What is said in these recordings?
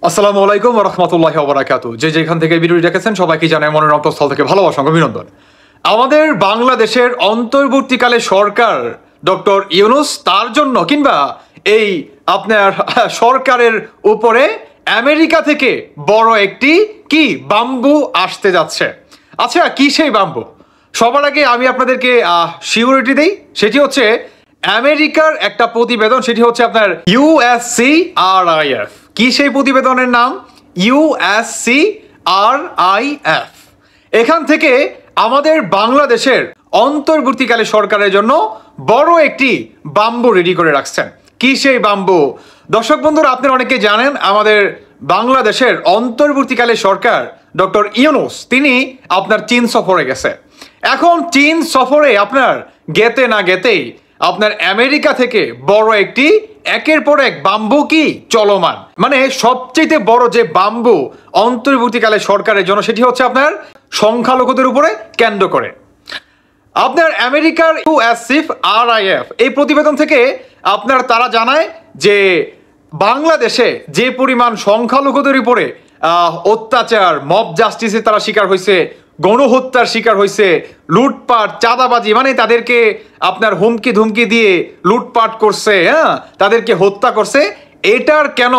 আসসালামু আলাইকুম ওয়া রাহমাতুল্লাহি ওয়া বারাকাতুহু। যে যেখান থেকে ভিডিওটি দেখেছেন সবাইকে জানাই মনের অন্তঃস্থল থেকে ভালোবাসা ও অভিনন্দন। আমাদের বাংলাদেশের অন্তর্বর্তীকালে সরকার ডক্টর ইউনূস তার জন্য কিংবা এই আপনার সরকারের উপরে আমেরিকা থেকে বড় একটি কি বাম্বু আসতে যাচ্ছে। আচ্ছা, কি সেই বাম্বু? সবার আগে আমি আপনাদেরকে সিউরিটি দেই, সেটি হচ্ছে আমেরিকার একটা প্রতিবেদন, সেটি হচ্ছে আপনার USCRIF। কি সেই প্রতিবেদনের নাম? USCRIF। এখান থেকে আমাদের বাংলাদেশের অন্তর্বর্তীকালে সরকারের জন্য বড় একটি বাম্বু রেডি করে রাখছেন। কি সেই বাম্বু? দর্শক বন্ধুরা, আপনারা অনেকে জানেন আমাদের বাংলাদেশের অন্তর্বর্তীকালে সরকার ডক্টর ইউনূস তিনি আপনার চীন সফরে গেছে। এখন চীন সফরে আপনার গেতে না গেতেই আপনার আমেরিকা থেকে বড় একটি একের পর এক বাম্বু কি চলমান, মানে সবচেয়ে বড় যে বাম্বু অন্তর্বর্তীকালে সরকারের জন্য, সেটি হচ্ছে আপনার সংখ্যালঘুদের উপরে কেন্দ্র করে। আপনার আমেরিকার USCRIF এই প্রতিবেদন থেকে আপনার তারা জানায় যে বাংলাদেশে যে পরিমাণ সংখ্যালঘুদের উপরে অত্যাচার, মব জাস্টিসে তারা শিকার হয়েছে, গণহত্যার শিকার হয়েছে, লুটপাট, চাঁদাবাজি, মানে তাদেরকে আপনার হুমকি ধুমকি দিয়ে লুটপাট করছে, হ্যাঁ, তাদেরকে হত্যা করছে। এটার কেন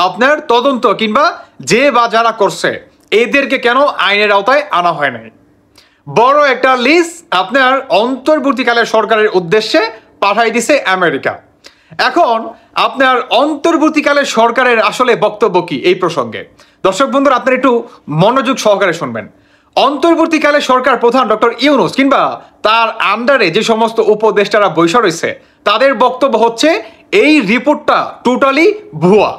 আপনার তদন্ত কিংবা যে বা যারা করছে এদেরকে কেন আইনের আওতায় আনা হয় নাই? বড় একটা লিস্ট আপনার অন্তর্বর্তীকালে সরকারের উদ্দেশ্যে পাঠাই দিছে আমেরিকা। এখন আপনার অন্তর্বর্তীকালে সরকারের আসলে বক্তব্য কি এই প্রসঙ্গে? দর্শক বন্ধুরা, আপনারা একটু মনোযোগ সহকারে শুনবেন। অন্তর্বর্তীকালে সরকার প্রধান ডক্টর ইউনূস কিংবা তার আন্ডারে যে সমস্ত উপদেষ্টারা বৈশা রয়েছে তাদের বক্তব্য হচ্ছে এই রিপোর্টটা টোটালি ভুয়া।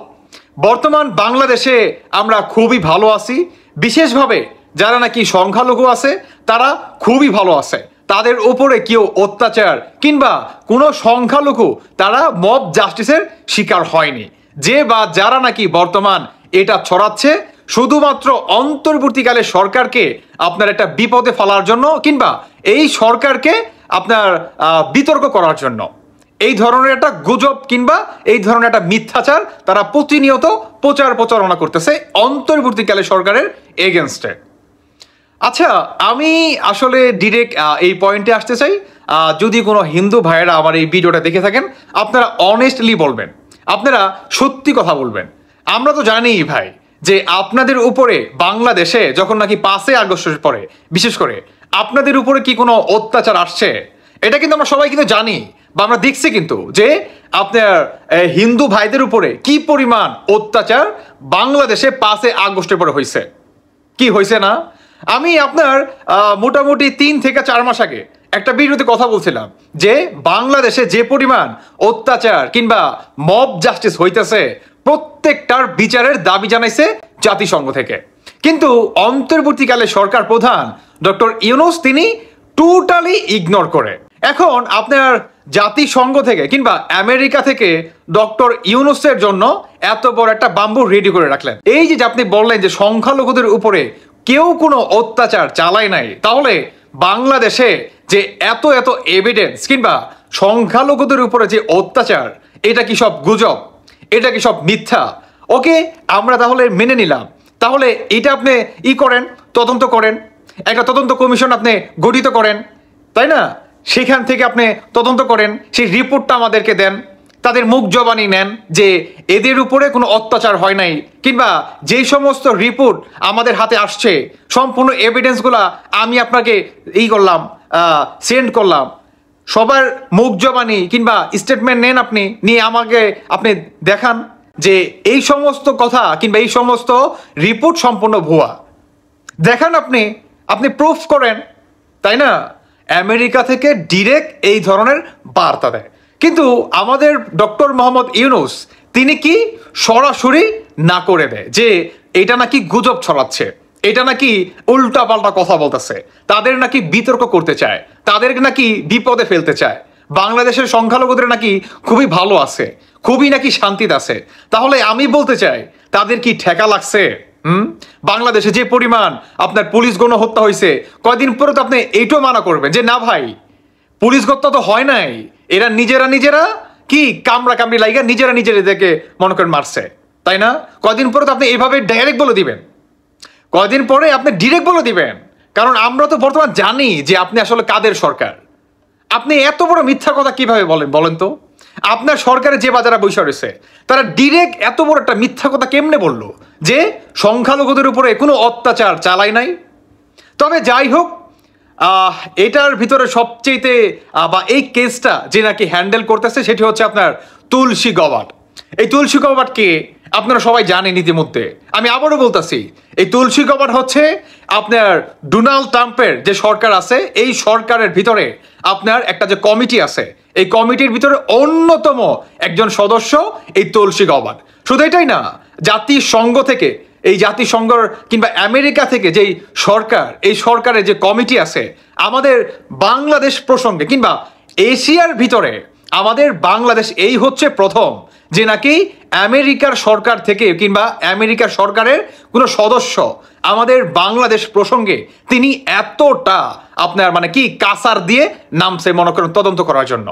বর্তমান বাংলাদেশে আমরা খুবই ভালো আছি, বিশেষভাবে যারা নাকি সংখ্যালঘু আছে তারা খুবই ভালো আছে, তাদের উপরে কেউ অত্যাচার কিংবা কোনো সংখ্যালঘু তারা মব জাস্টিসের শিকার হয়নি। যে বা যারা নাকি বর্তমান এটা ছড়াচ্ছে শুধুমাত্র অন্তর্বর্তীকালে সরকারকে আপনার একটা বিপদে ফেলার জন্য কিংবা এই সরকারকে আপনার বিতর্ক করার জন্য, এই ধরনের একটা গুজব কিংবা এই ধরনের একটা মিথ্যাচার তারা প্রতিনিয়ত প্রচারণা করতেছে অন্তর্বর্তীকালে সরকারের এগেনস্টে। আচ্ছা, আমি আসলে ডিরেক্ট এই পয়েন্টে আসতে চাই। যদি কোনো হিন্দু ভাইয়েরা আমার এই ভিডিওটা দেখে থাকেন, আপনারা অনেস্টলি বলবেন, আপনারা সত্যি কথা বলবেন। আমরা তো জানি ভাই যে আপনাদের উপরে বাংলাদেশে যখন নাকি 5ই আগস্টের পরে বিশেষ করে আপনাদের উপরে কি কোনো অত্যাচার আসছে, এটা কিন্তু আমরা সবাই কিন্তু জানি বা আমরা দেখছি কিন্তু যে আপনার হিন্দু ভাইদের উপরে কি পরিমাণ অত্যাচার বাংলাদেশে 5ই আগস্টের পরে হয়েছে। কি হয়েছে না? আমি আপনার মোটামুটি 3 থেকে 4 মাস আগে একটা ভিডিওতে কথা বলছিলাম যে বাংলাদেশে যে পরিমাণ অত্যাচার কিংবা মব জাস্টিস হইতেছে প্রত্যেকটার বিচারের দাবি জানাইছে জাতিসংঘ থেকে। কিন্তু অন্তর্বর্তীকালে সরকার প্রধান ডক্টর ইউনূস তিনি টোটালি ইগনোর করে। এখন আপনার জাতিসংঘ থেকে কিংবা আমেরিকা থেকে ডক্টর ইউনূসের জন্য এত বড় একটা বাম্বু রেডি করে রাখলেন। এই যে আপনি বললেন যে সংখ্যালঘুদের উপরে কেউ কোনো অত্যাচার চালায় নাই, তাহলে বাংলাদেশে যে এত এভিডেন্স কিংবা সংখ্যালঘুদের উপরে যে অত্যাচার, এটা কি সব গুজব? এটা কি সব মিথ্যা? ওকে, আমরা তাহলে মেনে নিলাম। তাহলে এটা আপনি করেন, তদন্ত করেন, একটা তদন্ত কমিশন আপনি গঠিত করেন, তাই না? সেখান থেকে আপনি তদন্ত করেন, সেই রিপোর্টটা আমাদেরকে দেন, তাদের মুখ জবানি নেন যে এদের উপরে কোনো অত্যাচার হয় নাই, কিংবা যেই সমস্ত রিপোর্ট আমাদের হাতে আসছে সম্পূর্ণ এভিডেন্সগুলা আমি আপনাকে করলাম, সেন্ড করলাম, সবার মুখ জবানি কিংবা স্টেটমেন্ট নেন, আপনি নিয়ে আমাকে আপনি দেখান যে এই সমস্ত কথা কিংবা এই সমস্ত রিপোর্ট সম্পূর্ণ ভুয়া। দেখান, আপনি প্রুফ করেন, তাই না? আমেরিকা থেকে ডিরেক্ট এই ধরনের বার্তা দেয়। কিন্তু আমাদের ডক্টর মোহাম্মদ ইউনূস তিনি কি সরাসরি না করে দেয় যে এটা নাকি গুজব ছড়াচ্ছে, এটা নাকি উল্টা পাল্টা কথা বলতেছে, তাদের নাকি বিতর্ক করতে চায়, তাদেরকে নাকি বিপদে ফেলতে চায়, বাংলাদেশের সংখ্যালঘুদের নাকি খুবই ভালো আছে, খুবই নাকি শান্তিতে আছে। তাহলে আমি বলতে চাই তাদের কি ঠেকা লাগছে? বাংলাদেশে যে পরিমাণ আপনার পুলিশ গণহত্যা হয়েছে, কয়দিন পরে তো আপনি এইটাও মানা করবেন যে না ভাই, পুলিশ হত্যা তো হয় নাই, এরা নিজেরা কি কামড়ি লাইগা নিজেরা নিজেদেরকে মনে করেন মারছে। তাই না? কয়দিন পরে তো আপনি এইভাবে ডাইরেক্ট বলে দিবেন, কয়দিন পরে আপনি ডিরেক্ট বলে দিবেন, কারণ আমরা তো বর্তমান জানি যে আপনি আসলে কাদের সরকার। আপনি এত বড় মিথ্যা কথা কিভাবে বলেন তো? আপনার সরকারে যে বাজারা বৈশা রয়েছে তারা ডিরেক্ট এত বড় একটা মিথ্যা কথা কেমনে বললো যে সংখ্যালঘুদের উপরে কোনো অত্যাচার চালায় নাই? তবে যাই হোক, এটার ভিতরে সবচেয়েতে বা এই কেসটা যে নাকি হ্যান্ডেল করতেছে সেটি হচ্ছে আপনার তুলসী গবাট। এই তুলসী গবাটকে আপনারা সবাই জানেন ইতিমধ্যে। আমি আবারও বলতেছি, এই তুলসী গবাট হচ্ছে আপনার ডোনাল্ড ট্রাম্পের যে সরকার আছে, এই সরকারের ভিতরে আপনার একটা যে কমিটি আছে, এই কমিটির ভিতরে অন্যতম একজন সদস্য এই তুলসী গবাট। শুধু এটাই না, জাতিসংঘ থেকে, এই জাতিসংঘ কিংবা আমেরিকা থেকে যেই সরকার, এই সরকারের যে কমিটি আছে আমাদের বাংলাদেশ প্রসঙ্গে কিংবা এশিয়ার ভিতরে আমাদের বাংলাদেশ এই হচ্ছে প্রথম যে নাকি আমেরিকার সরকার থেকে কিংবা আমেরিকার সরকারের কোনো সদস্য আমাদের বাংলাদেশ প্রসঙ্গে তিনি এতটা আপনার মানে কি কাসার দিয়ে নামছে মনে করেন তদন্ত করার জন্য।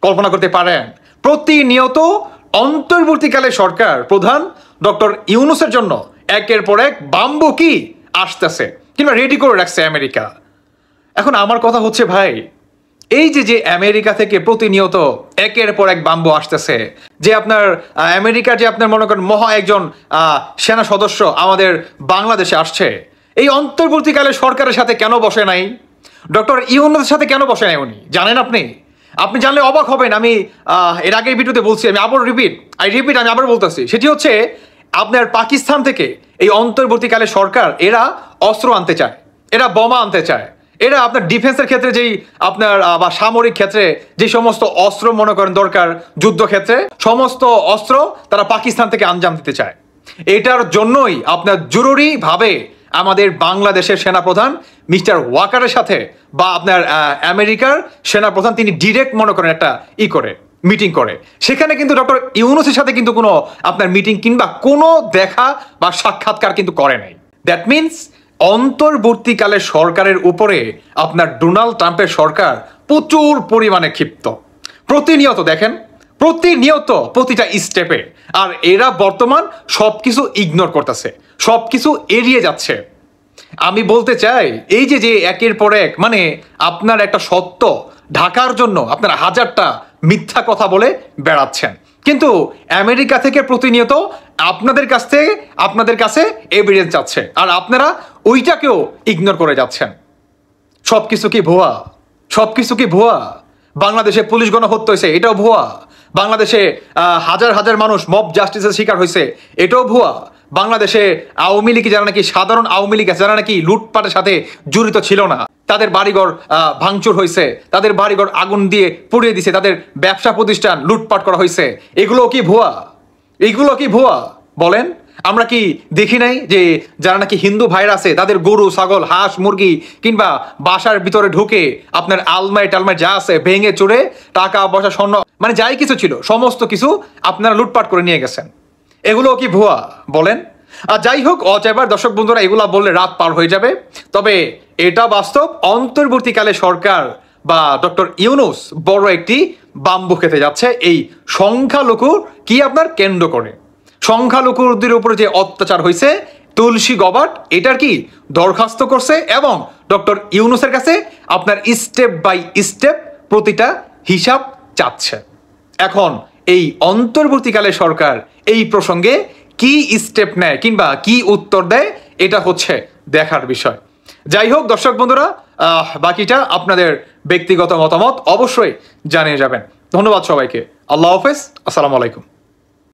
কল্পনা করতে পারেন? প্রতিনিয়ত অন্তর্বর্তীকালে সরকার প্রধান ডক্টর ইউনূসের জন্য একের পর এক বাম্বু কি আসতেছে কিংবা রেডি করে রাখছে আমেরিকা। এখন আমার কথা হচ্ছে ভাই, এই যে আমেরিকা থেকে প্রতিনিয়ত একের পর এক বাম্বু আসতেছে, যে আপনার আমেরিকার যে আপনার মনে করেন মহা একজন সেনা সদস্য আমাদের বাংলাদেশে আসছে, এই অন্তর্বর্তীকালে সরকারের সাথে কেন বসে নাই? ডক্টর ইউনূসের সাথে কেন বসে নাই উনি? জানেন আপনি? আপনি জানলে অবাক হবেন। আমি এর আগের ভিডিওতে বলছি, আমি আবার আমি আবার বলতেছি, সেটি হচ্ছে আপনার পাকিস্তান থেকে এই অন্তর্বর্তীকালে সরকার এরা অস্ত্র আনতে চায়, এরা বোমা আনতে চায়, এরা আপনার ডিফেন্সের ক্ষেত্রে যেই আপনার বা সামরিক ক্ষেত্রে যে সমস্ত অস্ত্র মনে করেন দরকার, যুদ্ধক্ষেত্রে সমস্ত অস্ত্র তারা পাকিস্তান থেকে আঞ্জাম দিতে চায়। এটার জন্যই আপনার জরুরিভাবে আমাদের বাংলাদেশের সেনাপ্রধান মিস্টার ওয়াকারের সাথে বা আপনার আমেরিকার সেনাপ্রধান তিনি ডিরেক্ট মনে করেন একটা মিটিং করে। সেখানে কিন্তু ডক্টর ইউনূসের সাথে কিন্তু কোনো আপনার মিটিং কিংবা কোনো দেখা বা সাক্ষাৎকার কিন্তু করে নাই। দ্যাট মিনস অন্তর্বর্তীকালে সরকারের উপরে আপনার ডোনাল্ড ট্রাম্পের সরকার প্রচুর পরিমাণে ক্ষিপ্ত। প্রতিনিয়ত দেখেন, প্রতিনিয়ত প্রতিটা স্টেপে, আর এরা বর্তমান সবকিছু ইগনোর করতেছে, সবকিছু এড়িয়ে যাচ্ছে। আমি বলতে চাই, এই যে একের পর এক মানে আপনার একটা সত্য ঢাকার জন্য আপনারা হাজারটা মিথ্যা কথা বলে বেড়াচ্ছেন, কিন্তু আমেরিকা থেকে প্রতিনিয়ত আপনাদের কাছে এভিডেন্স যাচ্ছে, আর আপনারা ওইটাকেও ইগনোর করে যাচ্ছেন। সবকিছু কি ভুয়া? সবকিছু কি ভুয়া? বাংলাদেশে পুলিশ গণহত্যা হয়েছে, এটাও ভুয়া। বাংলাদেশে হাজার হাজার মানুষ মব জাস্টিসের শিকার হয়েছে, এটাও ভুয়া। বাংলাদেশে আওয়ামী লীগ যারা নাকি সাধারণ আওয়ামী লীগ যারা নাকি লুটপাটের সাথে জড়িত ছিল না, তাদের বাড়িঘর ভাঙচুর হয়েছে, তাদের বাড়িঘর আগুন দিয়ে পুড়িয়ে দিছে, তাদের ব্যবসা প্রতিষ্ঠান লুটপাট করা হয়েছে, এগুলো কি ভুয়া? এগুলো কি ভুয়া বলেন? আমরা কি দেখি নাই যে যারা নাকি হিন্দু ভাইরা আছে তাদের গরু, ছাগল, হাঁস, মুরগি কিংবা বাসার ভিতরে ঢুকে আপনার আলমারি টালমারি যা আছে ভেঙে চুরে টাকা পয়সা স্বর্ণ মানে যাই কিছু ছিল সমস্ত কিছু আপনারা লুটপাট করে নিয়ে গেছেন। এগুলো কি ভুয়া বলেন? আর যাই হোক, অতএবার দর্শক বন্ধুরা এগুলা বললে রাত পার হয়ে যাবে। তবে এটা বাস্তব, অন্তর্বর্তীকালে সরকার বা ডক্টর ইউনূস বড় একটি বাম্বু খেতে যাচ্ছে এই সংখ্যালঘু কি আপনার কেন্দ্র করে। সংখ্যালঘুদের উপরে যে অত্যাচার হয়েছে, তুলসী গবাট এটার কি দরখাস্ত করছে এবং ডক্টর ইউনূসের কাছে আপনার স্টেপ বাই স্টেপ প্রতিটা হিসাব চাচ্ছে। এখন এই অন্তর্বর্তীকালে সরকার এই প্রসঙ্গে কি স্টেপ নেয় কিংবা কি উত্তর দেয়, এটা হচ্ছে দেখার বিষয়। যাই হোক দর্শক বন্ধুরা, বাকিটা আপনাদের ব্যক্তিগত মতামত অবশ্যই জানিয়ে যাবেন। ধন্যবাদ সবাইকে। আল্লাহ হাফেজ, আসসালামু আলাইকুম।